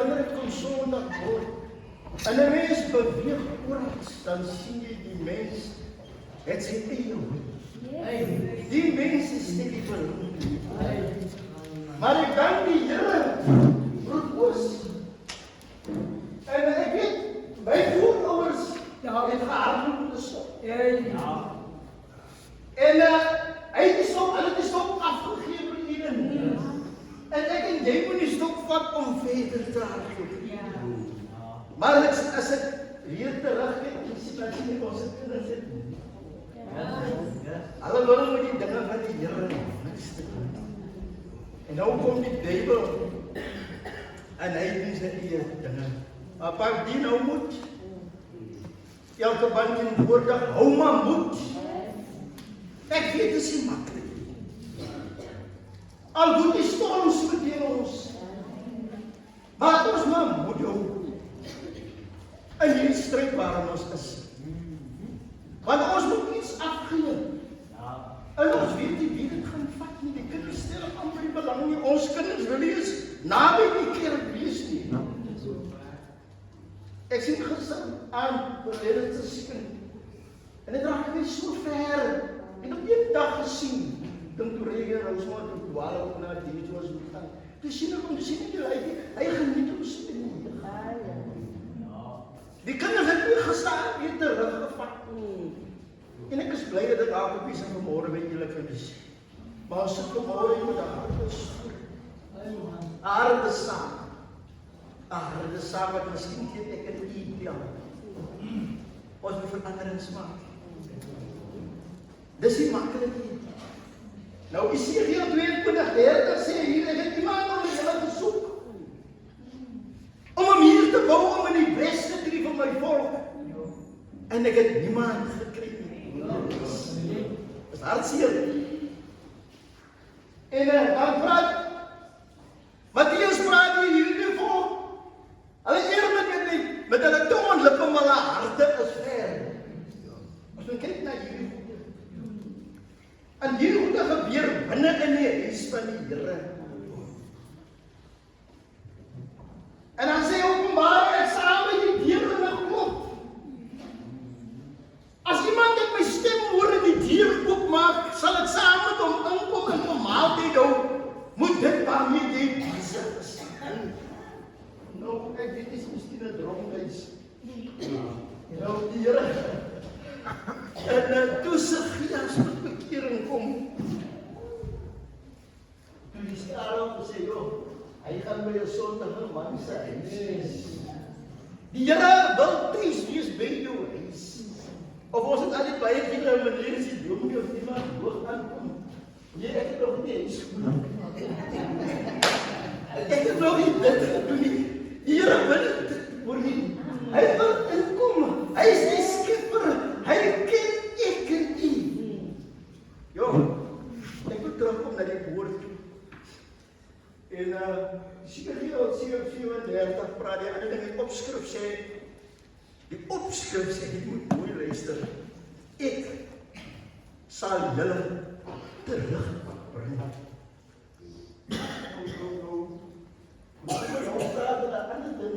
wanneer het kom Sondag word, en 'n mens beweeg oral, dan sien jy die mens het sy eie hoed. Die mens is nie verhoed. Maar ek dank die Here vir ons. En ek weet, my voorouers het gehardloop op die stok. En hy het die stok afgegee vir iedereen. En ek en jy moet die stok vat om verder te hardloop. Maar as ek weer terugkyk, ek sien dat nie ons het kinders het. Alle loring met die dinge wat die Here niks te doen. En nou kom die Bybel en hy doen sy eie dinge. Maar die nou moet elke band in woordig hou maar moed. Ek weet dit is nie maklik. Al goed die storms teen ons. Maar ons maar moed hou. In hierdie stryd waarin ons is. Want ons moet iets afgee. En ons weet nie wie dit gaan vat nie. Die kinders stel amper die belang nie. Ons kinders wil nie eens naby die kerk wees nie. Ek sien gister aan verlede te sien. En dit raak weer so ver. Ek het een dag gesien. Dink toe regen ons maar toe dwaal op na die soos moet gaan. Toe sien ek hom, toe sien ek die laaitjie. Hy geniet om sy te doen. Die kinders het nie gestaan weer teruggevat. En ek is bly dat ek daar op die sin vanmôre by julle kan wees. Maar ons sit vanmôre met 'n harde stoor. 'n harde saak. 'n harde saak wat miskien teen ek en u plan. Ons moet veranderings maak. Dis nie maklik nie. Nou Esegiel 22:30 sê hier, ek het iemand om julle gesoek. Om hom hier te bou, om in die beste tree van my volk. En ek het niemand gekry nie. Dis hartseer. En dan praat Matteus praat hierdie volk. Hulle eerlik met hulle tong en lippe, maar hulle harte is ver. As jy kyk na hierdie goede. En hierdie goede gebeur binne in die huis van die Here. En dan sê Openbaring, ek saam met die deur in 'n klop. As iemand net my stem hoor en die deur oopmaak, sal ek saam met hom inkom en hom maaltyd hou. Moet dit waarmee jy besig is. Nou, ek weet nie, miskien 'n droomhuis. Nou, die Here en toesig gee as met bekering kom. Toe die skare op sê, joh, hy gaan by 'n sondige man se huis. Die Here wil tuis wees by jou huis. Of ons het altyd baie keer wanneer is die dominee of iemand hoog aankom. Nee, ek het nog nie eens gedoen. Ek het nog nie dit gedoen nie. Die Here wil dit voor nie. Hy wil inkom. Hy is die skepper. Hy ken ek en u. Jo, ek wil terugkom na die woord. En Esegiel 37 praat die ander ding, die opskrif sê, jy moet mooi luister, ek sal julle terugbring. Nou praat die ander ding.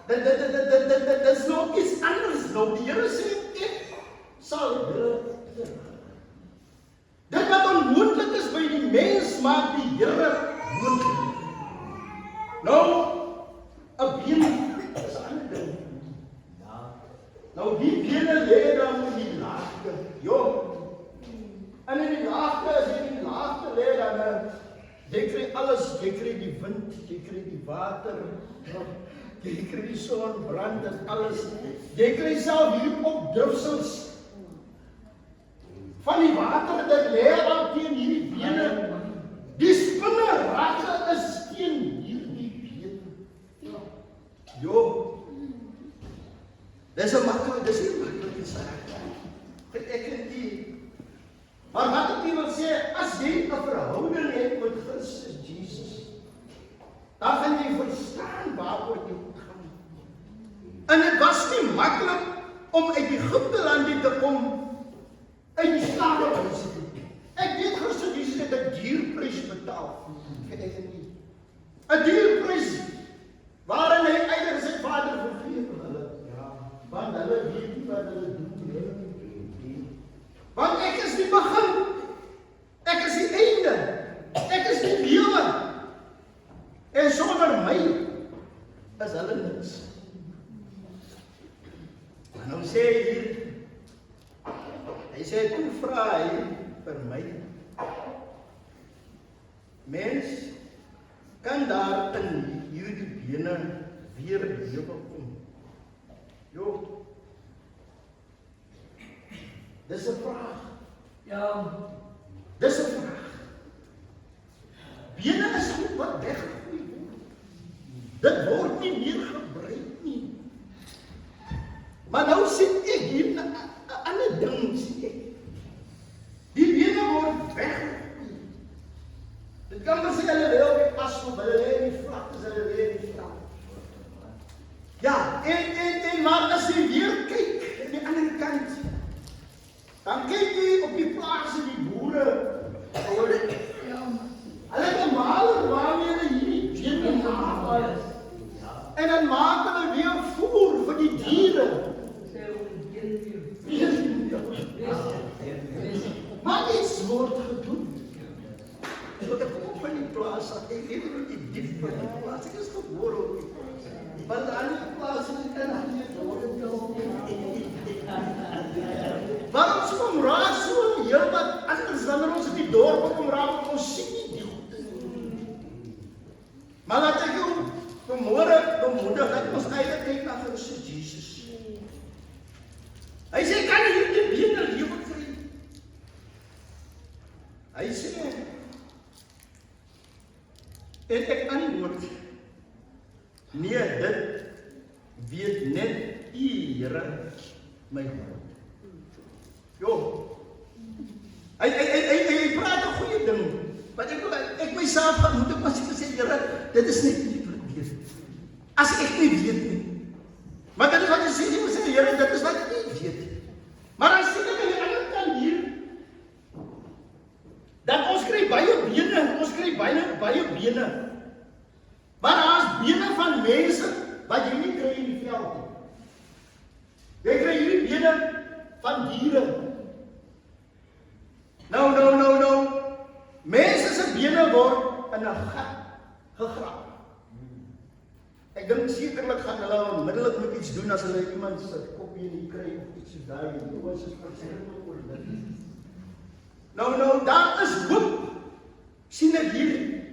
Dit is nog iets anders. Nou die Here sê, ek sal julle terugbring. Dit wat onmoontlik is by die mens, maak die Here moontlik. Nou, 'n been is 'n ander ding. Nou die bene lê dan in die laagte. En in die laagte, as jy in die laagte lê, dan jy kry alles, jy kry die wind, jy kry die water, jy kry die son, brand en alles. Jy kry self hier opdrifsels van die water, dit lê al teen hierdie bene. Die spinneragte is teen hierdie bene. Dis 'n maklike saak. Ek en die. Maar wat ek wil sê, as jy 'n verhouding het met Christus Jesus, dan gaan jy verstaan waaroor jy moet gaan. En dit was nie maklik om uit Egipte land te kom, uit die slawehuis. Ek weet Christus Jesus het 'n duur prys betaal. Ek nie. 'n dierprys waarin hy eintlik sy Vader vergeet hulle. Want hulle weet nie wat hulle doen. Want ek is die begin. Ek is die einde. Ek is die lewe. En sonder my is hulle niks. En nou sê hy sê, toe vra hy vir my, mens, kan daar in hierdie bene weer lewe kom? Jo, dis 'n vraag. Ja, dis 'n vraag. Bene is goed wat weggegooi word. Dit word nie meer gebruik nie. Maar nou sien ek hier 'n ander ding, sien ek. Die bene word weggegooi. Dit kan maar sê hulle lê op die asfalt, hulle lê in die vlaktes, hulle lê in die veld. Ja, en maar as jy weer kyk aan die ander kant, dan kyk jy op die plase, die boere, hulle het 'n maler waarmee hulle hierdie bene maak. En dan maak hulle weer voer vir die diere. Maar iets word gedoen. Ek kom van die plaas af, ek weet nie die diep van die plaas, ek is gebore op die plaas. Maar aan die plaas is ek aan die dorp. Maar ons kom raak so heel wat anders dan ons in die dorp kom raak, ons sien nie die goed. Maar laat ek jou vanmôre bemoedig dat ons eie kyk na Christus Jesus. Hy sê, kan hierdie bene lewe vir u? Hy sê, en ek antwoord, nee, dit weet net u, Here, my God. Jo, hy praat 'n goeie ding, want ek myself moet ek maar sê, Here, dit is net nie vir weet. As ek nie weet nie. Maar dit is wat jy sê, jy moet sê, Here, dit is wat ek nie weet. Maar as ek aan die ander kant hier, dan ons kry baie bene. Maar daar is bene van mense wat jy nie kry in die veld nie. Jy kry hierdie bene van diere. Nou. Mense se bene word in 'n gat gegrawe. Ek dink sekerlik gaan hulle onmiddellik met iets doen as hulle iemand se kopie nie kry of iets so daai. Ons is verseker oor dit. Nou, daar is hoop. Sien ek hier.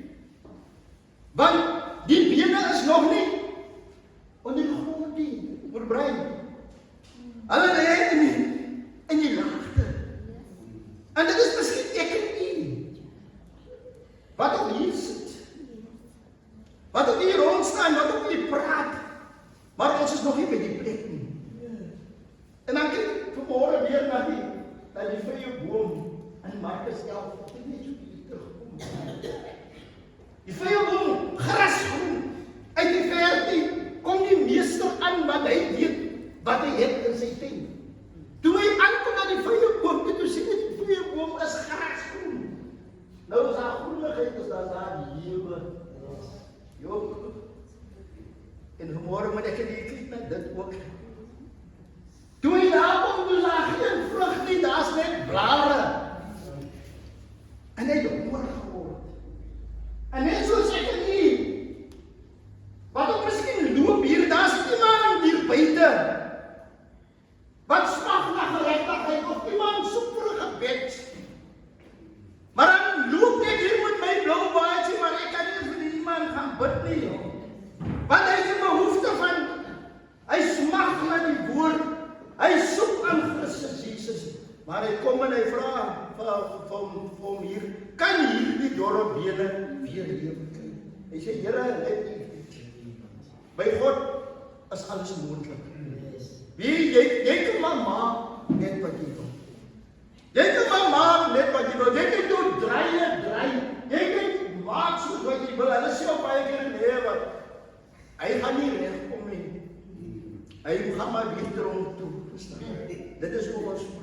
Want die bene is nog nie onder die grond nie, oorbrei. Hulle lê in die lagte. En dit is miskien ek en u. Wat ook hier sit. Wat ook hier rondstaan, wat ook hier praat. Maar ons is nog nie by die plek nie. En dan kyk vanmôre weer na die vrye boom in Markus 11. Ek het net so bietjie teruggekom. Die vrye boom, grasgroen, uit die verte kom die meester aan wat hy weet, wat hy het in sy tent. Toe hy aankom aan die vrye boom, toe sien hy die vrye boom is grasgroen. Nou is daar groenigheid, is daar lewe. Jo. En vanmôre moet ek kyk na dit ook. Toe hy daar kom, toe daar geen vrug nie, daar's net blare. En hy het honger geword. En net soos ek en u, wat ook miskien loop hier, daar's iemand hier buite, wat smag na geregtigheid, of iemand soek vir 'n gebed. Maar dan loop ek hier met my blou baadjie, maar ek kan nie vir iemand gaan bid nie. Want hy het 'n behoefte van, hy smag na die woord, hy soek aan Christus Jesus. Maar hy kom en hy vra vir hom hier, kan hierdie dorre bene weer lewe kry? Hy sê, Here, net nie. By God is alles moontlik. Jy kan maar maak net wat jy wil. Jy kan maar maak net wat jy wil. Jy kan doen draai. Jy kan maak soos wat jy wil. Hulle sê op baie keer in die lewe, hy gaan nie regkom nie. Hy gaan maar weer tronk toe. Dit is hoe ons praat.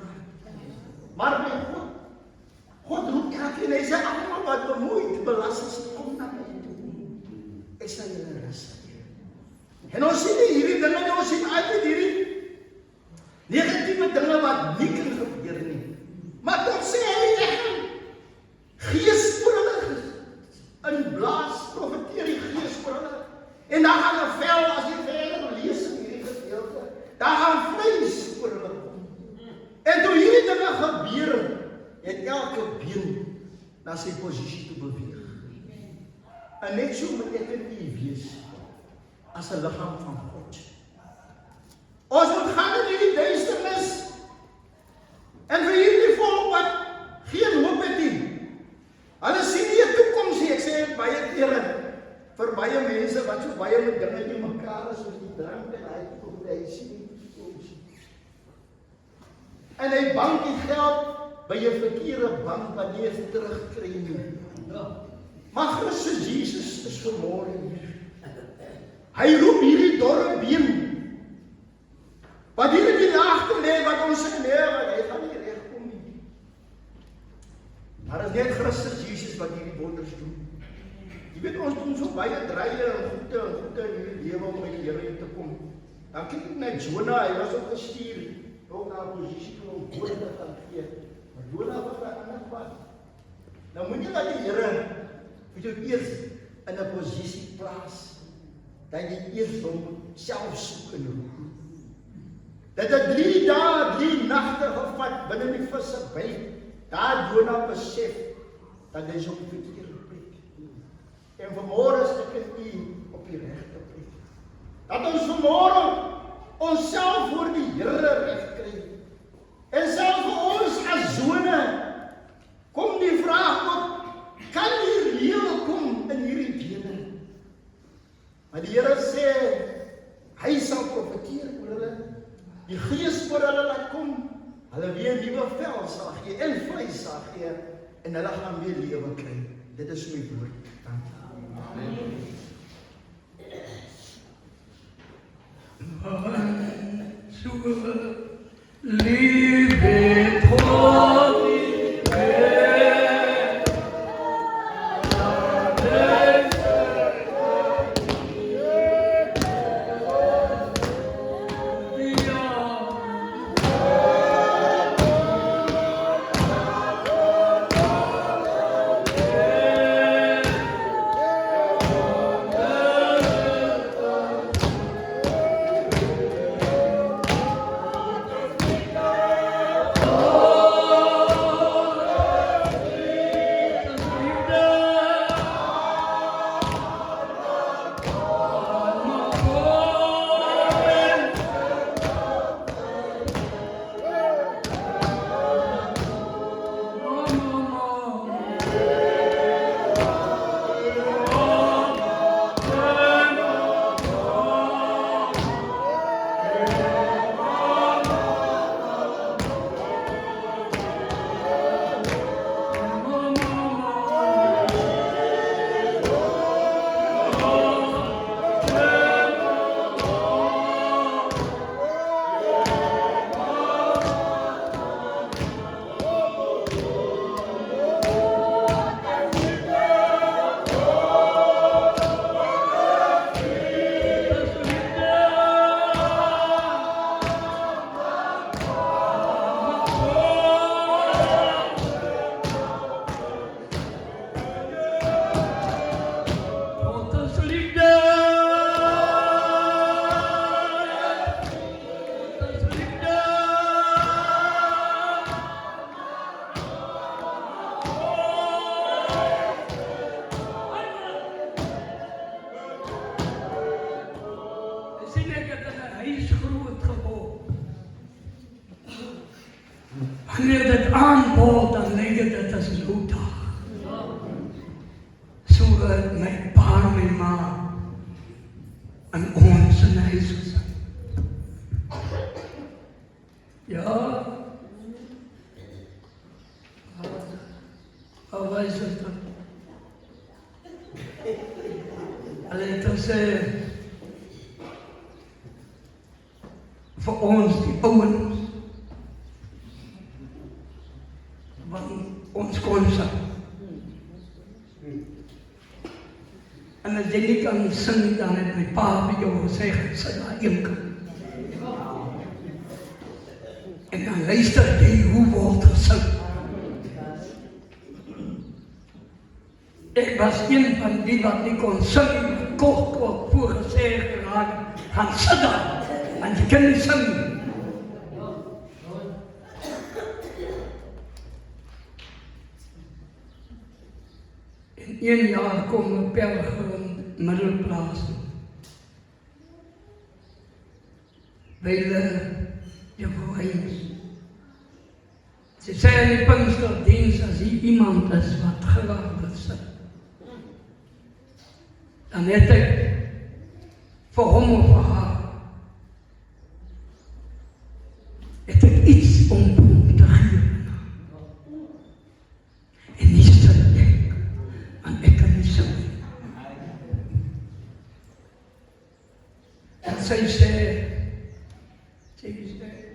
Maar by God roep elkeen, hy sê, almal wat bemoeid, belas is, kom na my toe. En ons sien nie hierdie dinge nie, ons sien altyd hierdie negatiewe dinge wat nie kan gebeur nie. Maar tot sê hy gaan gees oor hulle inblaas, profeteer die gees oor hulle. En dan gaan 'n vel, as jy verder lees in hierdie gedeelte, dan gaan vlees oor hulle kom. En toe hierdie dinge gebeur, het elke been na sy posisie toe beweeg. En net so moet ek en u wees as 'n liggaam van God. Ons moet gaan in hierdie duisternis en vir hierdie volk wat geen hoop het nie. Hulle sien nie 'n toekoms nie. Ek sê baie kere vir baie mense wat so baie met dinge in mekaar is soos die drank en hy toekoms, hy sien nie toekoms nie. En hy bank die geld by 'n verkeerde bank wat nie eens terugkry nie. Maar Christus Jesus is vanmôre hier. Hy roep hierdie dorre been wat hier in die agter lê, wat ons sê nee, hy gaan nie regkom nie. Maar is net Christus Jesus wat hierdie wonders doen. Jy weet, ons doen so baie draaie en goede in hierdie lewe om by die Here te kom. Dan kyk ek na Jonah, hy was ook gestuur, ook na 'n posisie om woorde te gaan gee. Maar Jonah was by 'n ander pad. Nou moet jy dat die Here vir jou eers in 'n posisie plaas, dat jy eers hom self soek en roep. Dat het 3 dae, 3 nagte gevat binne die visse byt. Daar Jonah besef dat hy op die verkeerde plek. En vanmôre is ek en u op die regte plek. Dat ons vanmôre onsself voor die Here reg kry. En self vir ons as sone kom die vraag op, kan hier lewe kom in hierdie bene? Maar die Here sê, hy sal profeteer oor hulle, die gees oor hulle laat kom, hulle weer nuwe vel sal gee en vleis sal gee en hulle gaan weer lewe kry. Dit is my woord. Dankie. So liebe God, wanneer dit aanbod, dan lyk dit as looddag. So my pa en my ma en ons in huis gesit. Ja. Wat is dit? Hulle het gesê vir ons die ouens wat ons kon sê. En as jy nie kan sing nie, dan het my pa vir jou gesê, sit daar een kant. En dan luister jy hoe word gesing. Ek was een van die wat nie kon sing, kort voorgesê geraak, gaan sit daar, want jy kan nie sing nie. En 1 jaar kom 'n pelgrim middelplaas toe. By die Jehovah's. Ze sê in die Pinksterdiens, as hier iemand is wat graag wil sit, dan het ek vir hom of vir haar, het ek iets om hom te gee. En nie sit ek, want ek kan nie sing nie. En sy sê,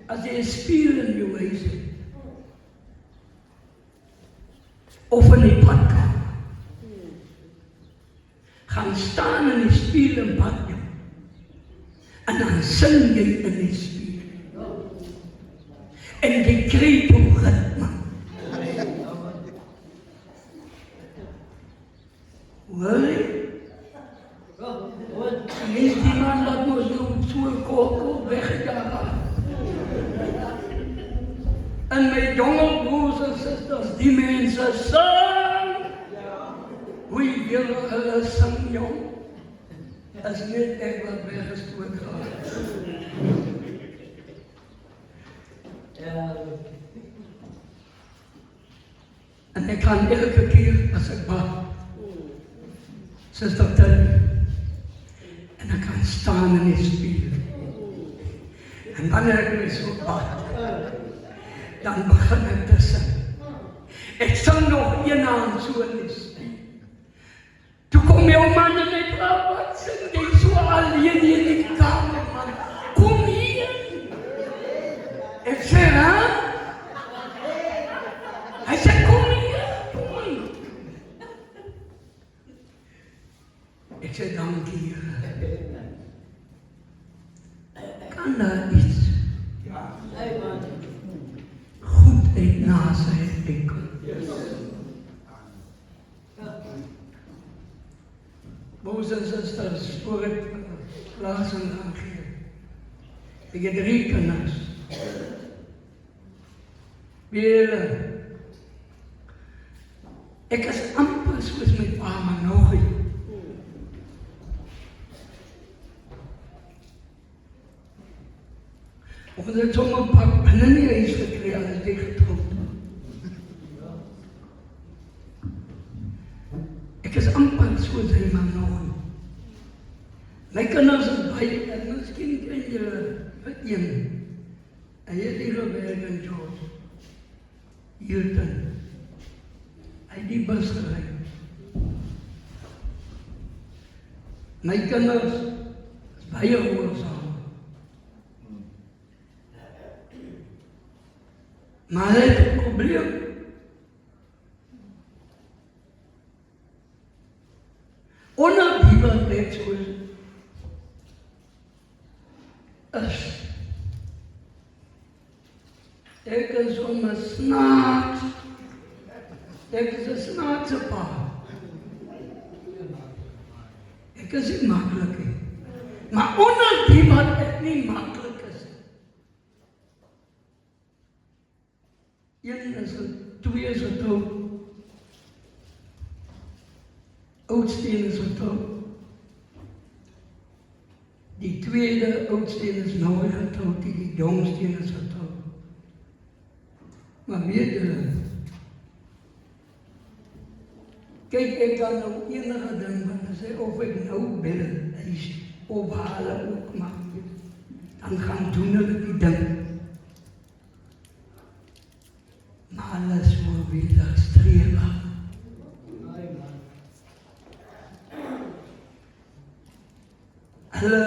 as jy 'n spieël in jou huis het, of in die badkamer, gaan staan in die spieël en bad jou, en dan sing jy in die spieël, en jy kry jou ritme. Hoor jy? Mens die man laat ons nou so kort weggegaan. En my jongelbroers en susters, die mense sing. Hoe wil hulle sing, jong? As net ek wat weggestoot raak. En ek kan elke keer as ek bad, Suster Tilly, en ek kan staan in die spieël. En wanneer ek my so bad, dan begin ek te sing. Ek sing nog een hand so in die spieël. Toe kom jou man en my vrou, wat sing jy so alleen in die kamer, man? Kom hier. Ek sê, hè? Hy sê, kom hier, kom. Ek sê, dankie, Here. Kan daar iets goed uit na sy enkel? Broers en susters, voor ek plasing gaan gee. Ek het 3 kinders. Julle, ek is amper soos my pa, maar nog nie. Of ek sommer 'n pak binne die huis gekry as ek getroud. Ek is amper soos hy, maar nog nie. My kinders is baie, en miskien ken julle vir een. Hy het hier gewerk in George, Hilton. Hy het die bus gery. My kinders is baie gehoorsaam. Maar hy het 'n probleem. Onder die wat net so is. Ek is om 'n snaaks. Ek is 'n snaakse pa. Ek is nie maklik nie. Maar onder die wat ek nie maklik is. Een is 2 is getroud. Oudste is getroud. Die tweede oudste is nou getroud, die jongste is getroud. Maar weet julle, kyk, ek kan nou enige ding van sê, of ek nou bel, huis, of hulle ook maak, dan gaan doen hulle die ding. Maar hulle is so wederstrewe. Hulle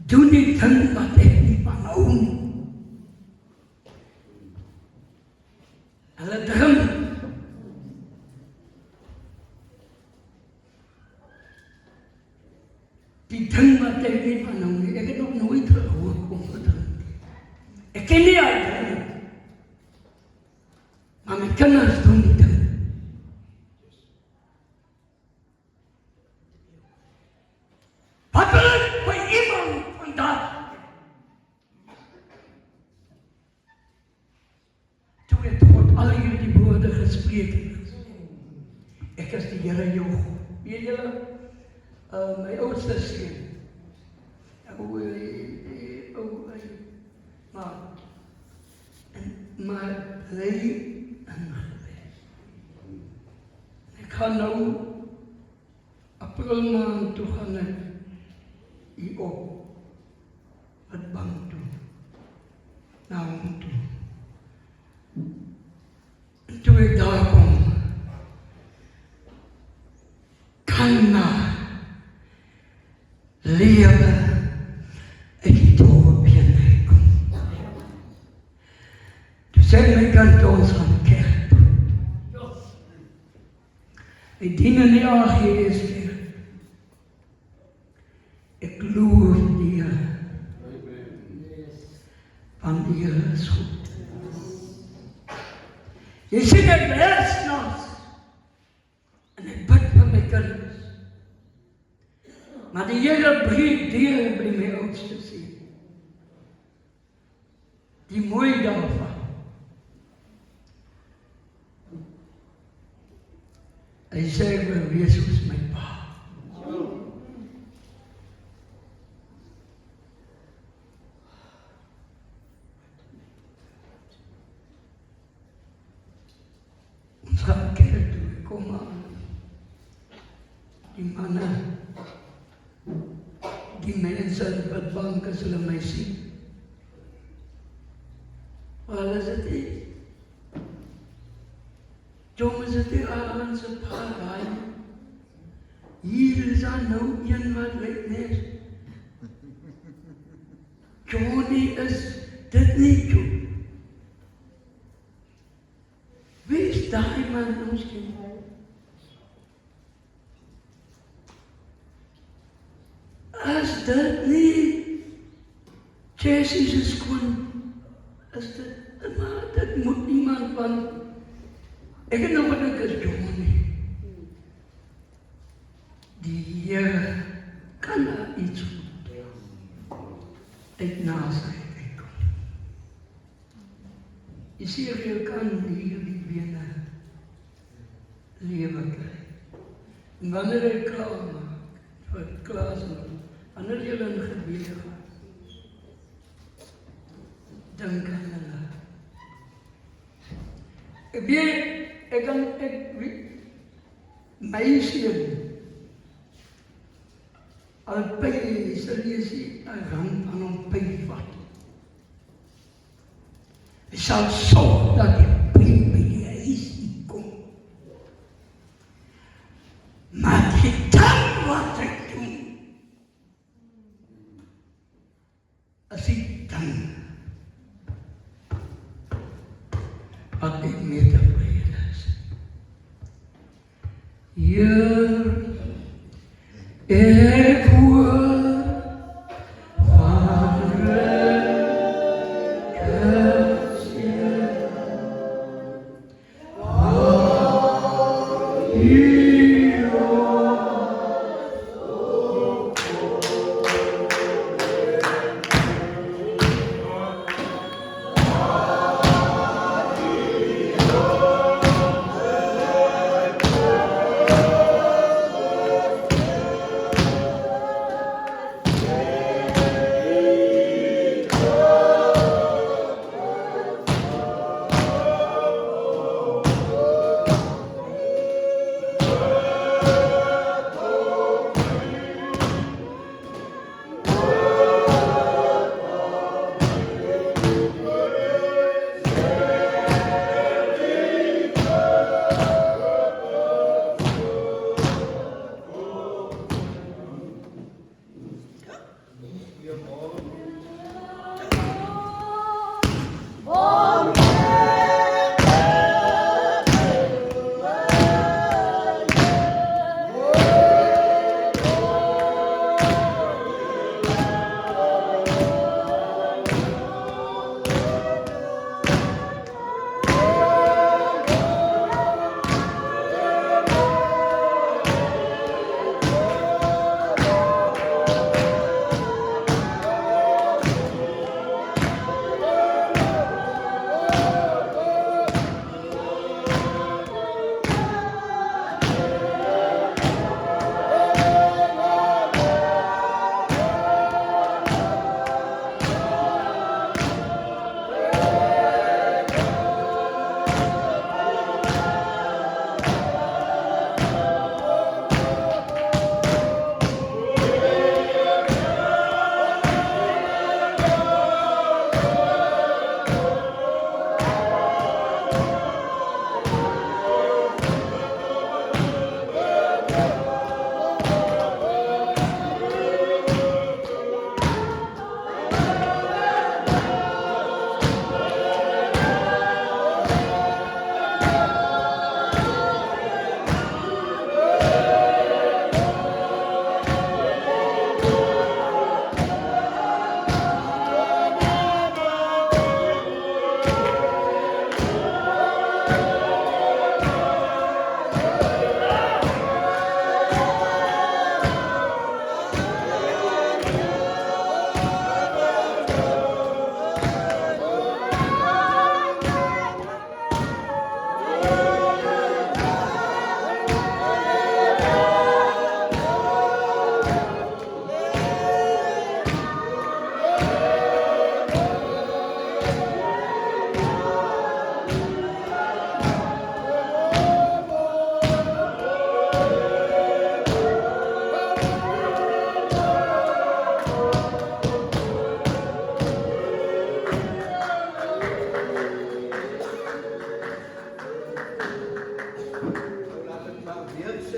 doen die ding wat ek nie van hou nie. Hulle drink. die ding wat ek nie van hom nie, ek het nog nooit gehoor om gedrink. Ek ken nie hy drink. Maar my kinders doen die ding. Wat wil ek by iemand vandag? Toe het God al hierdie woorde gespreek het. Ek is die Here jou God. Weet julle, my oudste seun, maar lê in gebed. Ek gaan nou April maand toe gaan ek hier op wat bang toe, na hom toe. En toe ek daar kom, kan na lewe uit die dorpie kom. Toe sê my kant ons gaan kerk toe. Ek dien in die AGS kerk. Ek loof die Here. Want die Here is goed. Jy sien ek lees nas. En ek bid vir my kinders. Maar die Here breek deur by my oudste seun. Die mooi daarvan. Hy sê ek wil wees soos my pa. Ons gaan kerk toe, kom aan. Die manne, die mense wat bang is hulle my sien. Waar is dit nie? Jong is dit nie aan sy paai. Hier is daar nou een wat lyk net. Johnny is dit nie, John. Wie is daai man ons kind? As dit nie Jessie se skoon is dit, maar dit moet iemand van ek het nog wat ek is Johnny. Die Here kan daar iets doen. Uit Nasaret uitkom. Jy sê jy kan hierdie bene lewe kry. En wanneer jy klaar maak, wat klaar is nog, wanneer jy in gebede gaan, dink aan hulle. Ek weet, my seun, al pyn, sal jy sien, hy rand van hom pyn vat. Hy sal sorg dat die pyn by die huis nie kom. Maar die ding wat ek doen, as die ding wat ek mee tevrede is. Heer, ek hoor van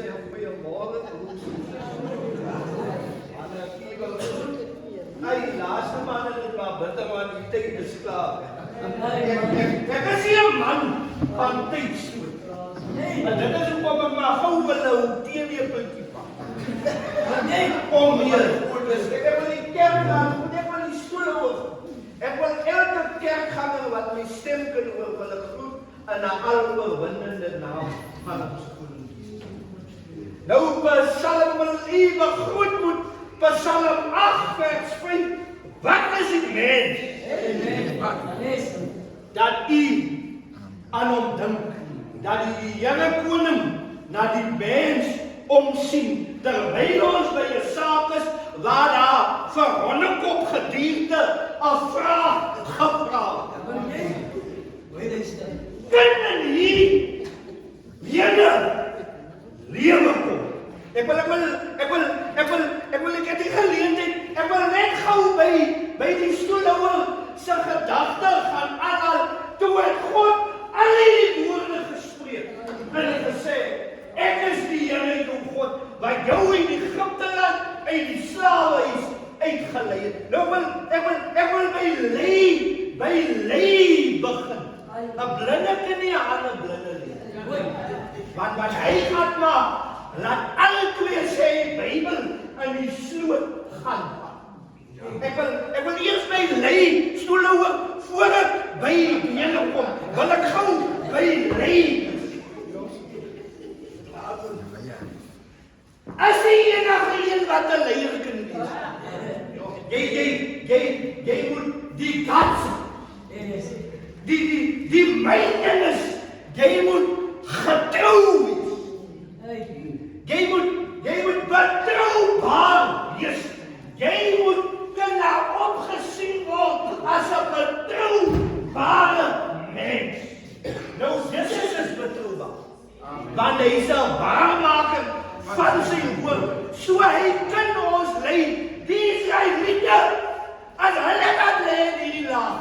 sê goeiemôre. Ai, laaste man het dit maar bitter, maar die tyd is klaar. Ek is hier 'n man van tydstoot. En dit is hoekom ek maar gou wil 'n TV-puntjie pak. Kom hier, ek wil die kerk gaan, ek wil die stoele hoog. Ek wil elke kerkganger wat my stem kan hoor, wil ek groet in 'n aloorwinnende naam van ons koning. Nou Psalm wil u begroet moet, Psalm 8 vers 5. Wat is die mens? Dat u aan hom dink, dat die Here koning na die mens omsien, terwyl ons by 'n saak is waar daar vir hondekop gedierte 'n vraag gevra. Kunnen hier lewe kom? Ek het die geleentheid, ek wil net gou by die stoelhouer se gedagte gaan aanhaal, toe het God al die woorde gespreek en gesê, ek is die Here jou God, wat jou uit Egipte land, uit die slawehuis uitgelei het. Nou ek wil by lei begin. 'n blinde kan nie 'n ander blinde leer. Want wat hy gaan maak, laat albei sê Bybel in die sloot gaan. Ek wil eers by lei stoelhouer voor ek by bene kom. Wil ek gou by lei. As jy enige een wat 'n leier kan wees. Jy moet die guts, die myndenis, jy moet getrou wees. Jy moet betroubaar wees. Jy moet kan opgesien word as 'n betroubare mens. Nou, Jesus is betroubaar. Want hy is 'n waarmaker van sy woord. So hy kan ons lei. Die Israeliete, as hulle wat lei in hierdie land.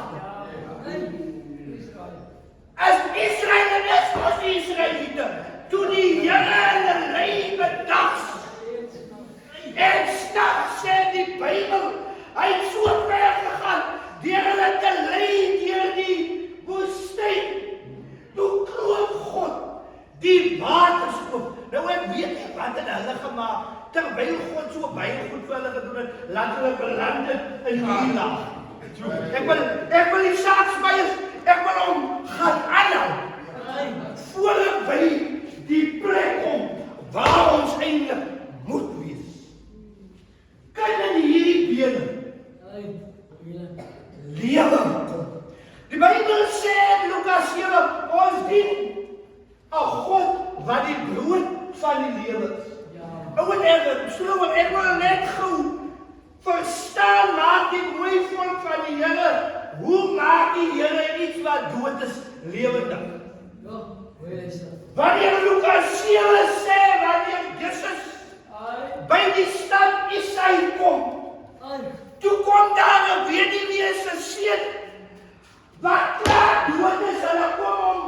As Israel is, was die Israeliete, toe die Here hulle lei bedags. En straks sê die Bybel, hy het so ver gegaan, deur hulle te lei deur die woestyn. Toe klop God die waters oop. Nou ek weet nie wat het hulle gemaak, terwyl God so baie goed vir hulle gedoen het, laat hulle beland het in die land. Ek wil die saakspeiers, ek wil hom gaan aanhou, voor ek by die plek kom, waar ons eintlik moet wees. Kan in hierdie bene lewe kom. Die Bybel sê in Lukas 7, ons dien 'n God wat die brood van die lewe is. Ek wil net gou verstaan, maak die mooi volk van die Here, hoe maak die Here iets wat dood is, lewendig? Wanneer Lukas 7 sê, wanneer Jesus by die stad Isaï kom, toe kom daar 'n weduwee se seun, wat klaar dood is, hulle kom om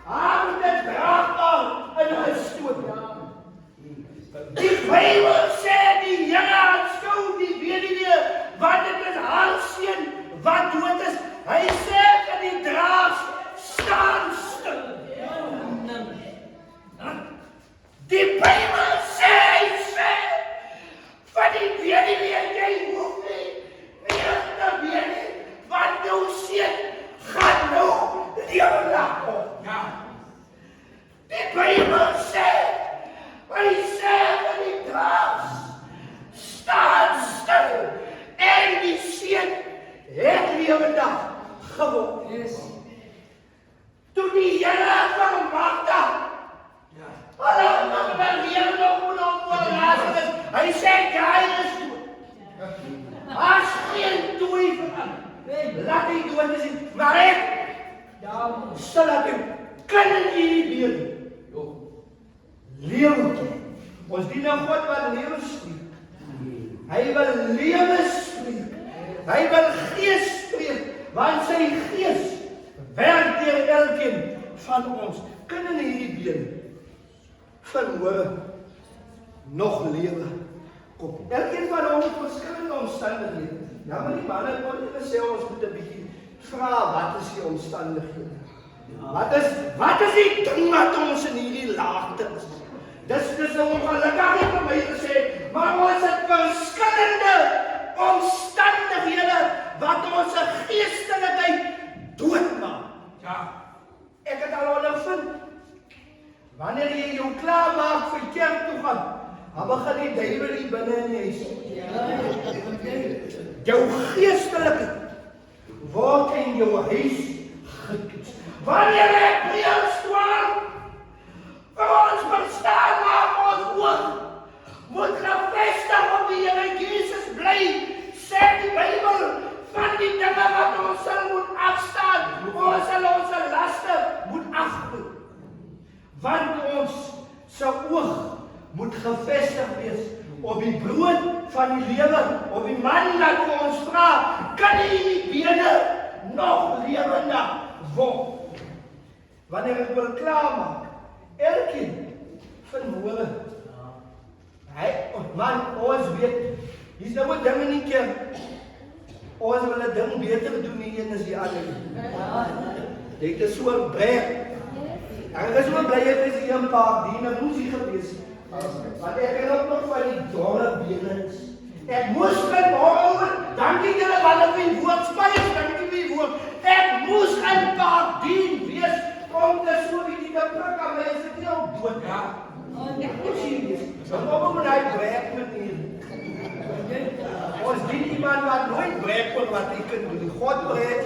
haar met 'n draagbaar in hulle stoot. Die Bybel sê die Here aanskou die weduwee, want dit is haar seun wat dood is. Hy sê vir die draers, staan stil. Die Bybel sê, vir die weduwee, jy hoef nie meer te weet nie, want jou seun gaan nou lewendig kom. Die Bybel sê, hy sê vir die draers, staan stil, en die seun het lewendig geword. Toe die Here van Magda, hulle weer nog oor Lazarus, hy sê, hy is dood. As geen twyfel, laat hy dood is, maar ek sal ek kan in hierdie bene lewe toe. Ons dien 'n God wat lewe spreek. Hy wil lewe spreek. Hy wil gees spreek, want sy gees werk deur elkeen van ons. Kan in hierdie bene verhoor nog lewe kom. Elkeen van ons het verskillende omstandighede. Ja, maar die manne kon nie sê ons moet 'n bietjie vra wat is die omstandighede? Wat is die ding wat ons in hierdie laagte is? Dis 'n ongelukkige vir my gesê, maar ons het verskillende omstandighede wat ons geestelikheid doodmaak. Ja. Ek het al ondervind. Wanneer jy jou klaar maak vir kerk toe gaan, dan begin die duiwel hier binne in die huis. Jou geestelikheid word in jou huis getoets. Wanneer ek Hebreërs 12 vir ons verstaan maak ons oog, moet gefestig op die Here Jesus bly, sê die Bybel, van die dinge wat ons sal moet afstaan, ons sal ons laste moet afgoed. Want ons se oog moet gefestig wees op die brood van die lewe, op die man wat ons vra, kan die bene nog lewendig word? Wanneer ek wil klaarmaak, elkeen vanmôre, man, ons weet, hier's nou 'n ding in die kerk, ons wil 'n ding beter doen nie een as die ander. Dit is so 'n brek. Ek is so bly ek is hier 'n paar diene moes hier gewees. Want ek het ook nog van die dorre bene. Ek moes vanmôre, dankie julle wat op die woord spyt, dankie vir die woord. Ek moes 'n paar dien wees om te so die prik aan my is dit nie op dood. Ja. Ek moes hier wees. Dan kom ons uit brek met hier. Ons dien iemand wat nooit brek oor wat hy kan doen. God brek.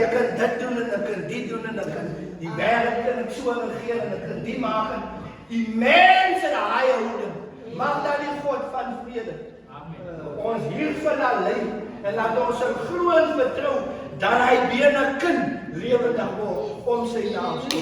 Ek kan dit doen en ek kan dit doen en ek kan die wêreld kan ek so regeer en ek kan die maak en die mense daai houding. Mag dan die God van vrede. Ons hiervan lei en laat ons glo en vertrou dat hy bene kind lewendig word om sy naam te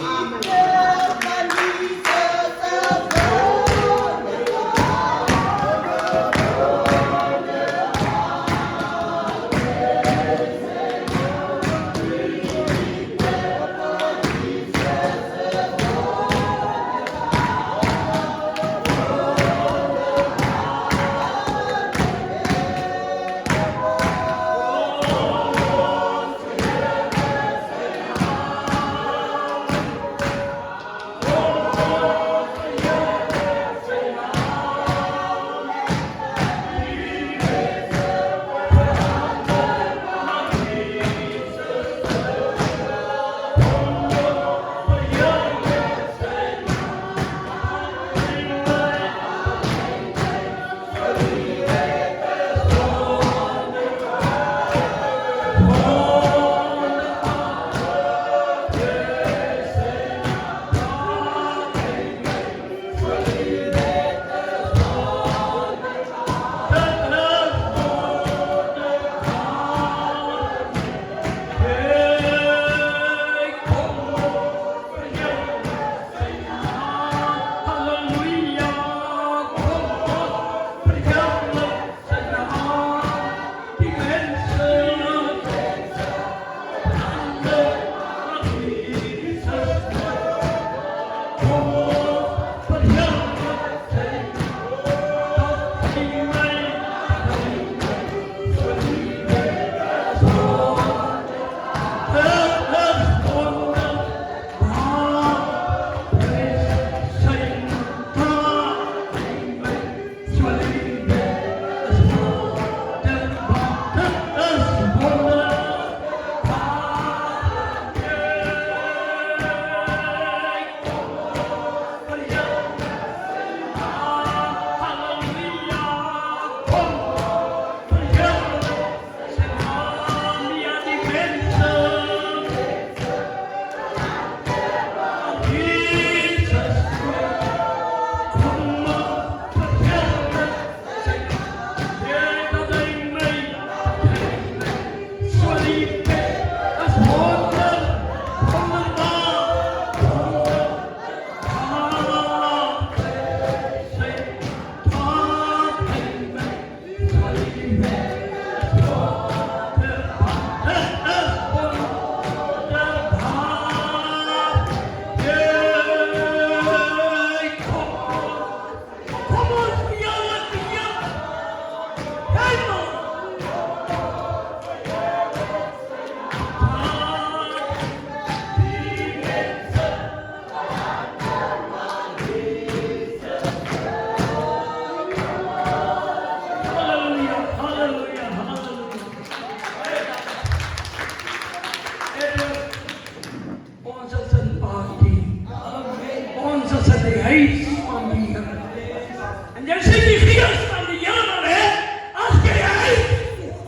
En jy sê die gees van die Here, as jy uitvoer,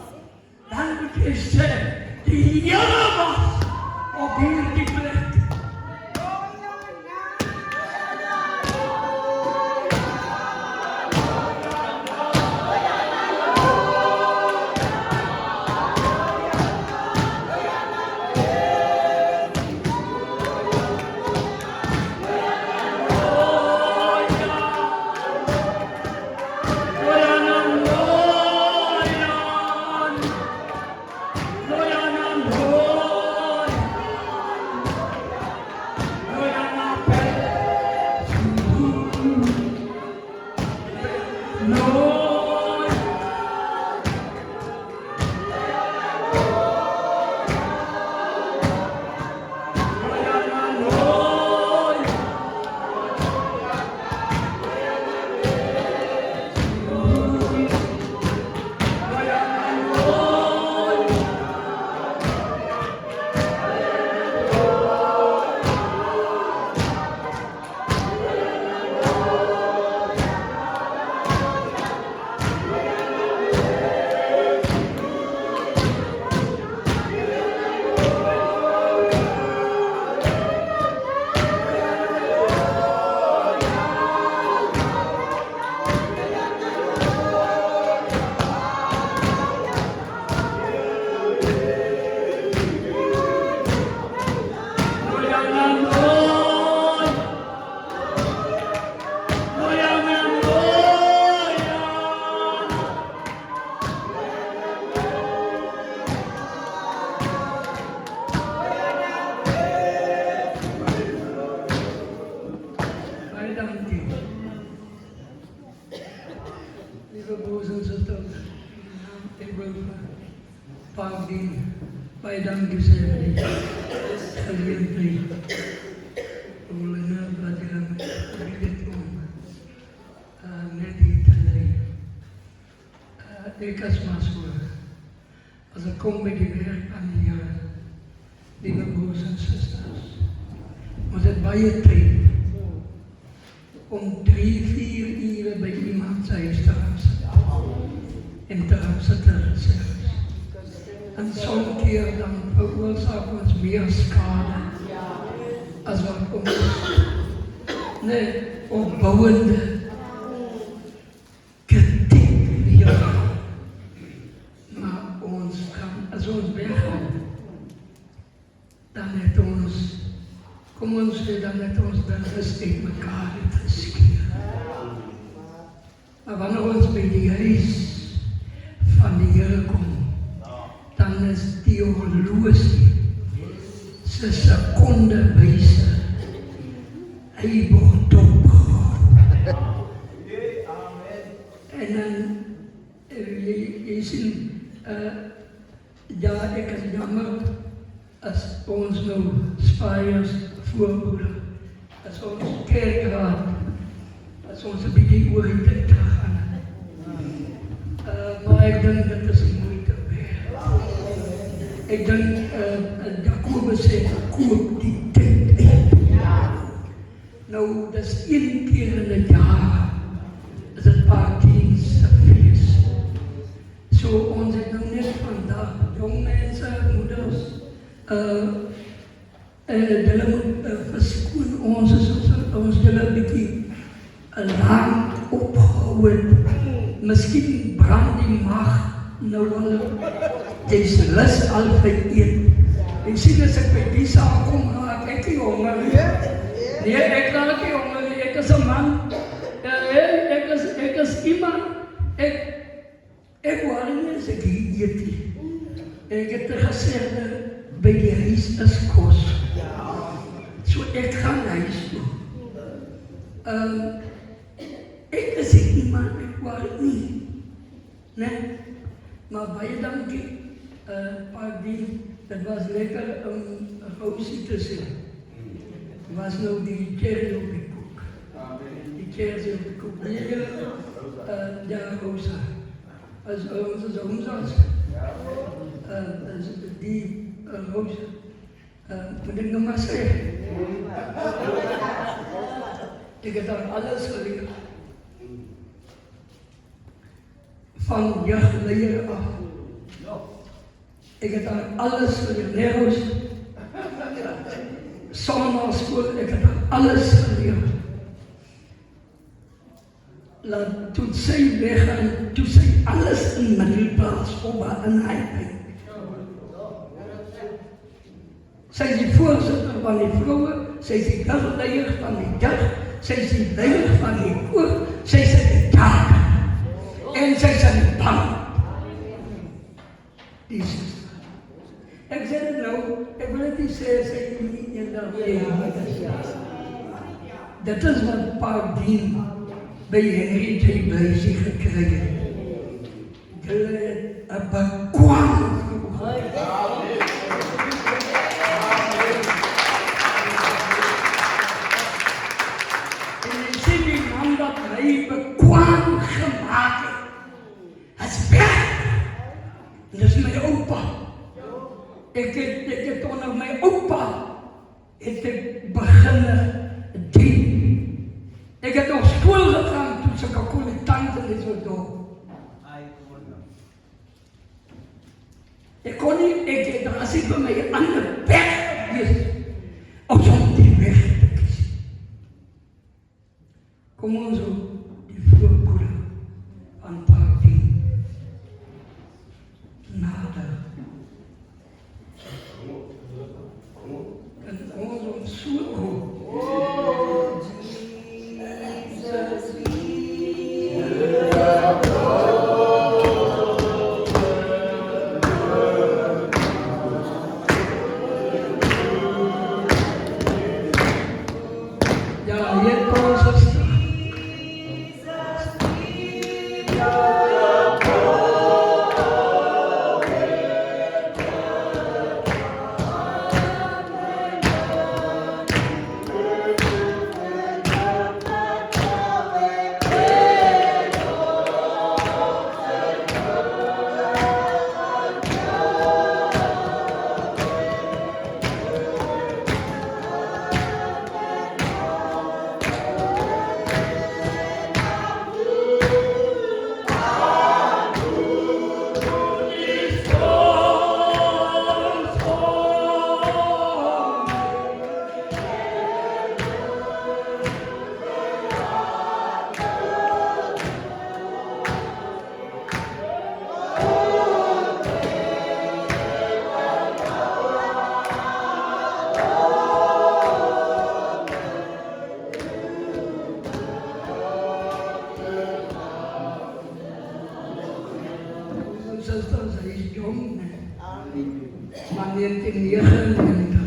dan moet jy sê, die Here was op hierdie plek. Lieve broers en zusters, ik wil vaak die bij danken zeggen die gelegenheid. We willen nu dat je dit doen, net niet alleen. Ik als masker, als ik kom bij die werk aan die lieve broers en zusters, was het bij je tijd om 3-4 uur bij iemand zijn te gaan zitten. En te gaan zitten zelfs. En zo'n keer dan veroorzaken ons meer schade als wat ons opbouwende kritiek weer. Maar ons kan, als ons weggaan, dan heeft ons, kom ons weer, dan heeft ons dan gesteekt elkaar het geschieden. Maar wanneer ons bij die huis van die Here kom, dan is die horlosie se sekonde wyse. Hy word opgehou. En dan, jy sien, ja, ek is jammer as ons nou Spyers voorhoede, as ons kerkraad, as ons 'n bietjie oor die tyd gegaan. Maar ek dink dit is moeite werd. Ek dink Jakobus sê, koop die tyd uit. Nou, dat is 1 keer in het jaar, is het paardienste feest. Zo, ons het nou net vandaag, jong mensen, moeders, hulle moet verskoon ons hulle 'n bietjie lang opgehou het. Miskien brand die mag nou al, jy's lus al vir eet. Ek sien as ek by die saak kom, raak ek nie honger nie. Nee, ek raak nie honger nie, ek is 'n man. Ek is iemand, ek wou nie as ek hier eet nie. Ek het gesê, by die huis is kos. So ek gaan huis toe. Ek is iemand, ek wou nie. Nee, maar baie dankie, Paardien, het was lekker om 'n gousie te sien. Het was nou die cherry op die koek. Die cherry op die koek. Ja, Rosa. Als onze zoons was. Die Rosa. Moet ik nog maar zeggen. Ik heb dan alles geleerd. van jeugdleier af. Ik heb daar alles geleerd. Zondagschool, ik heb daar alles geleerd. Toen zij weggaan, toen zij alles in middelplaats op haar inheid. Zij is de voorzitter van die vrouwen, zij is de jeugdleier van die jeugd, zij is de leier van die koor, zij is de taak. En zij zijn de bang. Die zuster. Ik zeg het nou, ik wil het niet zeggen, zij niet in dat dat is wat Paul Dien bij Henry J. Blasey gekregen. Jullie hebben kwam. En ik zie die man dat hij bekwaam gemaakt heeft. Hij is weg. Dat is mijn opa. Ik heb toch nog mijn opa. Ik heb beginnen dienen. Ik heb nog school gegaan toen ze calculanten is zo door. Ik kon niet, als ik bij mij aan de weg geweest, om zo'n die weg te kiezen. Kom ons zo, die voorbroeder van Paardien. Nader. En ons zo. Maar 1999,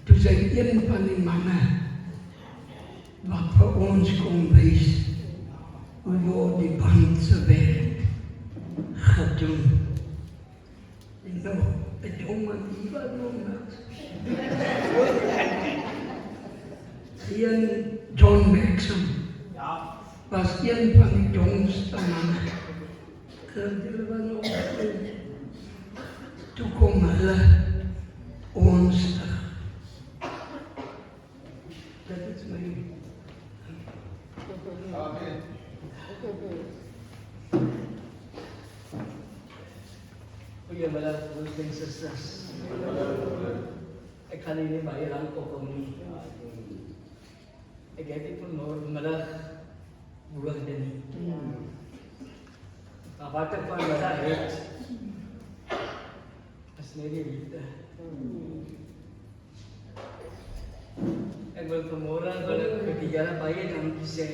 toen zei een van die mannen wat voor ons kon wees, hoe die bandse werk gaat doen. En nou, het jongen die wat nog Ian John Maxim was een van die jongste mannen. Toen kom hulle ons terug. Dat is my. Amen. Goeiemiddag, broers en susters. Ek kan nie baie lank opkom nie. Ek het nie vanmiddag woorde nie. Maar wat ek vanmiddag het, is net die liefde. Ek wil vanmorgen vir die Here baie dankie sê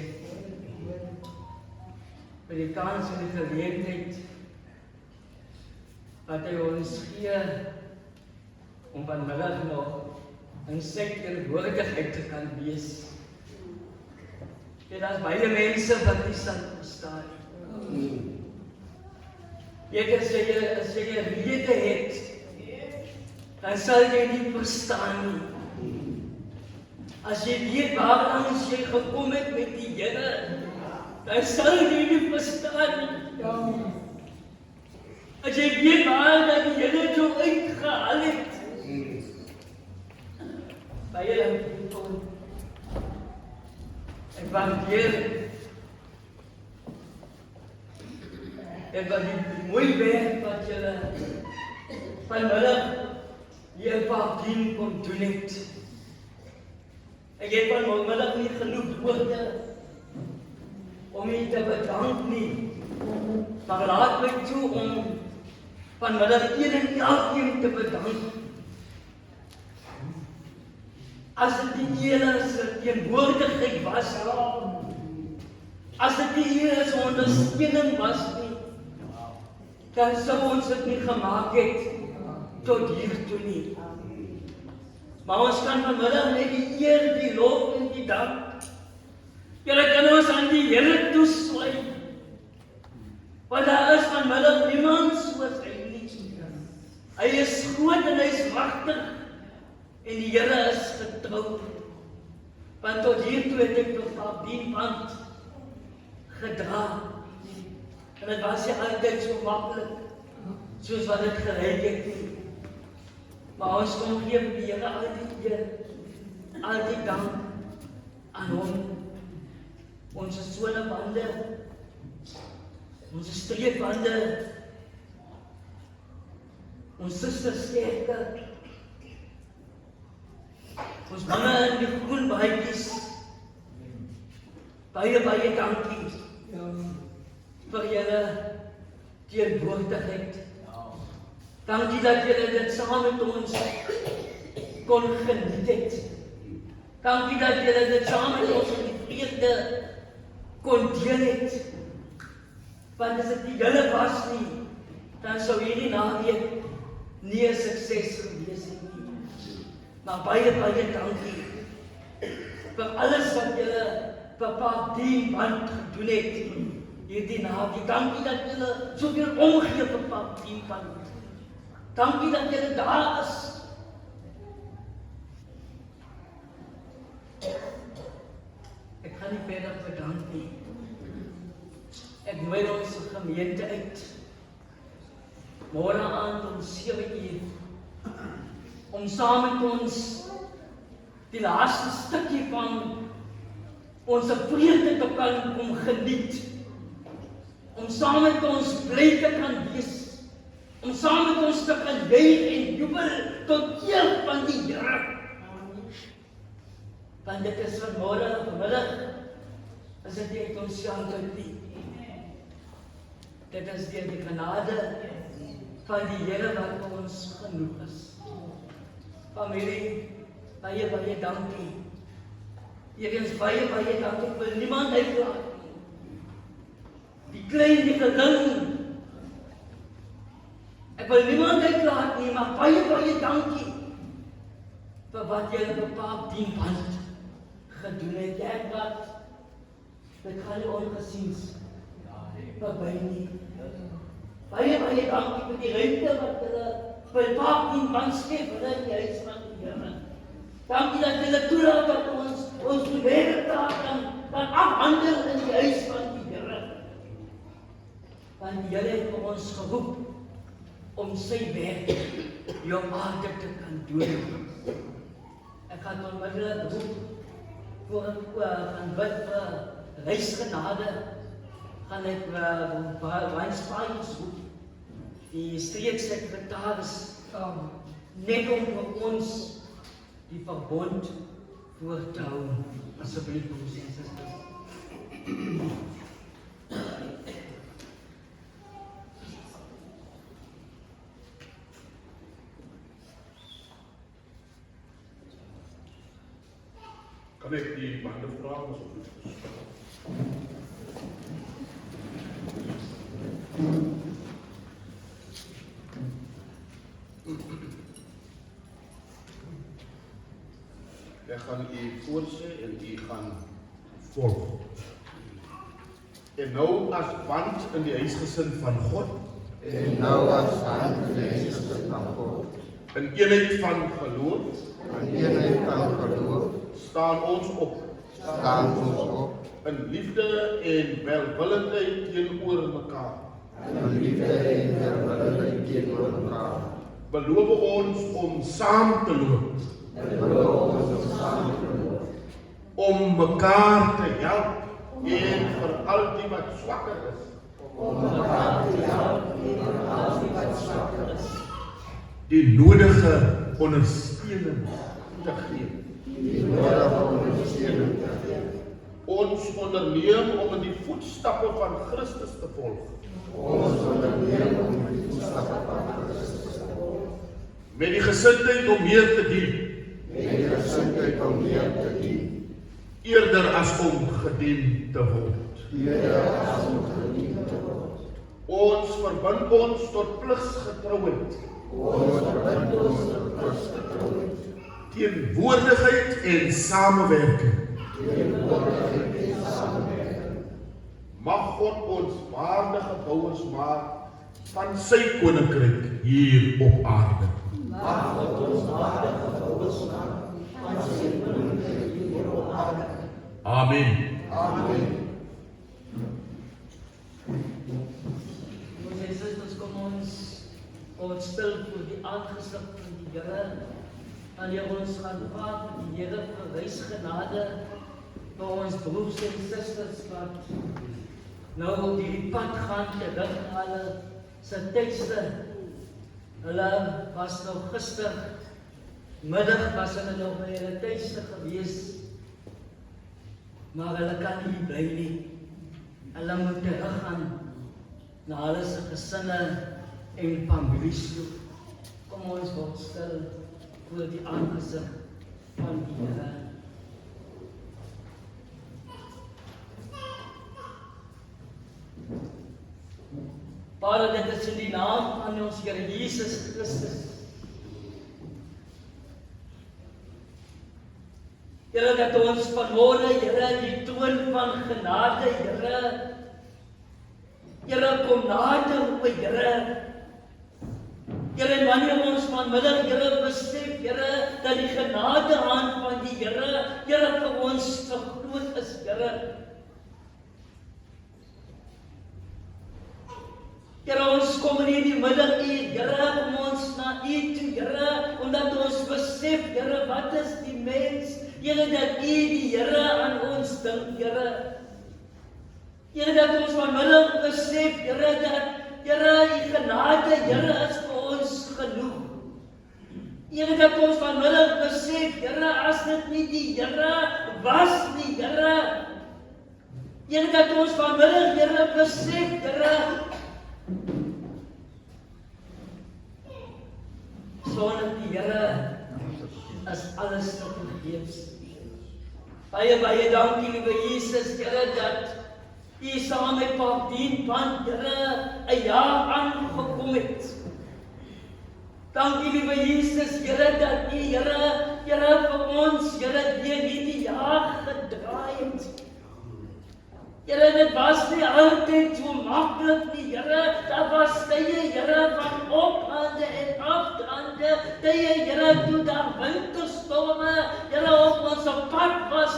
vir die kans en die geleentheid wat hy ons gee om vanmiddag nog in sy teenwoordigheid te kan wees. En daar's baie mense wat nie sal verstaan. As jy 'n rede het, dan sal jy nie verstaan nie. As jy weet waaraan jy gekom het met die Here, dan sal jy nie verstaan nie. As jy weet waar dat die Here jou uitgehaal het, baie dankie Tom. Ek waardeer En wat die mooi werk wat julle vanmiddag hier in Paardien kon doen het. Ek het vanmiddag nie genoeg woorde om u te bedank nie, maar laat my toe om vanmiddag een en elkeen te bedank. As dit die Here se teenwoordigheid was, as dit die Here se ondersteuning was nie, dan sou ons dit nie gemaak het tot hiertoe nie. Maar ons kan vanmiddag net die eer, die lof en die dank. Julle kan ons aan die Here toeswy. Want daar is vanmiddag niemand soos hy nie. Hy is groot en hy is magtig. En die Here is getrou. Want tot hiertoe het ek tot Paardien band gedra. En dit was nie altyd so maklik, soos wat dit gelyk het nie. Maar ons kom gee vir die Here al die eer, al die dank aan hom. Ons sonebande, ons streepbande, ons sustersterke, ons manne in die groen baadjies, baie dankie vir julle teenwoordigheid. Dankie dat julle dit saam met ons kon geniet het. Dankie dat julle dit saam met ons in die vreugde kon deel het. Want as dit nie julle was nie, dan sou hierdie naweek nie 'n sukses gewees het nie. Maar baie dankie vir alles wat julle vir Paardien band gedoen het hierdie naweek. Dankie dat julle soveel omgee vir Paardien band. Dankie dat julle daar is. Ek kan nie verder bedank nie. Ek nooi ons gemeente uit. Môre aand om 7:00 om saam met ons die laaste stukkie van ons vreugde te kan kom geniet. Om saam met ons bly te kan wees. Om saam met ons te kan juig en jubel tot eer van die Here. Want dit is vanmiddag, is dit nie uit ons self uit nie. Dit is deur die genade van die Here wat vir ons genoeg is. Familie, baie dankie. Eerens baie dankie. Ek wil niemand uitlaat nie. Die klein, die gering. Ek wil niemand uitlaat nie, maar baie dankie vir wat julle vir Paardien band gedoen het. Ek wat, dit gaan nie ongesiens verby nie. Baie dankie vir die ruimte wat julle vir Paardien band skep in die huis van die Here. Dankie dat julle toelaat dat ons werktaak kan afhandel in die huis van die Here. Want die Here het vir ons geroep om sy werk hier op aarde te kan doen. Ek gaan onmiddellik roep voor ek gaan bid vir reisgenade, gaan ek Weinspaaiers roep, die streeksekretaris, net om vir ons die verbond voor te hou. Asseblief, broers en susters. Kan ek die bande vra asseblief? Ek gaan u voorsê en u gaan volg. En nou as band in die huisgesin van God, En nou as band in die huisgesin van God, in eenheid van geloof, in eenheid van geloof, staan ons op op in liefde en welwillendheid teenoor mekaar. in liefde en welwillendheid teenoor mekaar. Beloof ons om saam te loop, Beloof ons om saam te loop, om mekaar te help en vir al die wat swakker is, die nodige ondersteuning te gee. Ons onderneem om in die voetstappe van Christus te volg. Met die gesindheid om meer te dien. Eerder as om gedien te word. Ons verbind ons tot pligsgetrouheid. Teenwoordigheid en samewerking. Mag God ons waardige bouers maak van sy koninkryk hier op aarde. Amen. Broers en susters, kom ons stil voor die aangesig van die Here. Wanneer ons gaan vra vir die Here vir wys genade vir ons broers en susters wat nou op die pad gaan terug na hulle se tuiste. Hulle was nou gistermiddag was hulle nog by hulle tuiste gewees, maar hulle kan nie bly nie. Hulle moet teruggaan na hulle se gesinne en families toe. Kom ons word stil voor die aangesig van die Here. Vader, dit is in die naam van ons Here Jesus Christus. Here, dat ons vanmôre, Here, die toon van genade, Here, kom nader, o Here. Here, en wanneer ons vanmiddag, Here, besef, Here, dat die genadehand van die Here, Here, vir ons te groot is, Here. Here, ons kom in die middag, Here, om ons na U toe, Here, omdat ons besef, Here, wat is die mens? Here, dat U die Here aan ons dink, Here. Here, dat ons vanmiddag besef, Here, dat Here, U genade, Here, is vir ons genoeg. Here, dat ons vanmiddag besef, Here, as dit nie die Here was nie, Here. Here, dat ons vanmiddag, Here, besef, Here, sonder die Here is alles te vergeefs. Baie dankie, liewe Jesus, Here, dat U saam met Paulien van Here 'n jaar aangekom het. Dankie, liewe Jesus, Here, dat U, Here, vir ons, Here, deur hierdie jaar gedraai het. Here, dit was nie altyd so maklik nie, Here. Daar was tye, Here, van ophande en afdraande, tye, Here, toe daar winterstorme, Here, op ons pad was,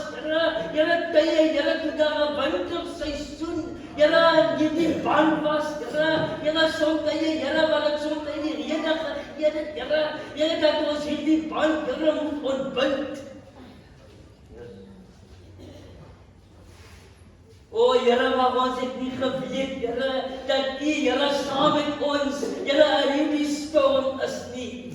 Here, tye, Here, toe daar 'n winterseisoen, Here, in hierdie band was, Here, soms tye, Here, wat dit soms in die rede gegee het, Here, dat ons hierdie band, Here, moet ontbind. O Here, maar ons het nie geweet, Here, dat U, Here, saam met ons, Here, in hierdie storm is nie.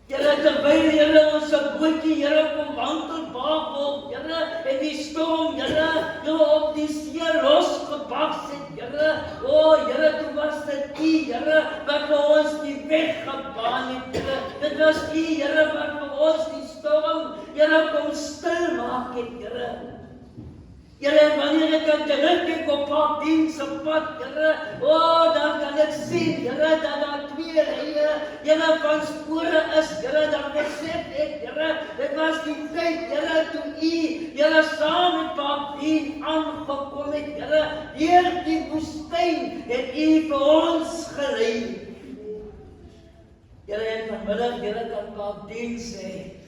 Here, terwyl, Here, ons bootjie, Here, kom wankelbaar word, Here, en die storm, Here, op die see losgebars het, Here. O Here, toe was dit U, Here, wat vir ons die weg gebaan het, Here. Dit was U, Here, wat vir ons die storm, Here, kom stil maak het, Here. Here, wanneer ek kan terugkyk op Paulien se pad, Here, dan kan ek sien, Here, dat daar 2 rye, Here, van spore is, Here, dat besef ek, Here, dit was die tyd, Here, toe U, Here, saam met Paulien aangekom het, Here, deur die woestyn het U vir ons gelei. Here, en vanmiddag, Here, kan Paulien sê,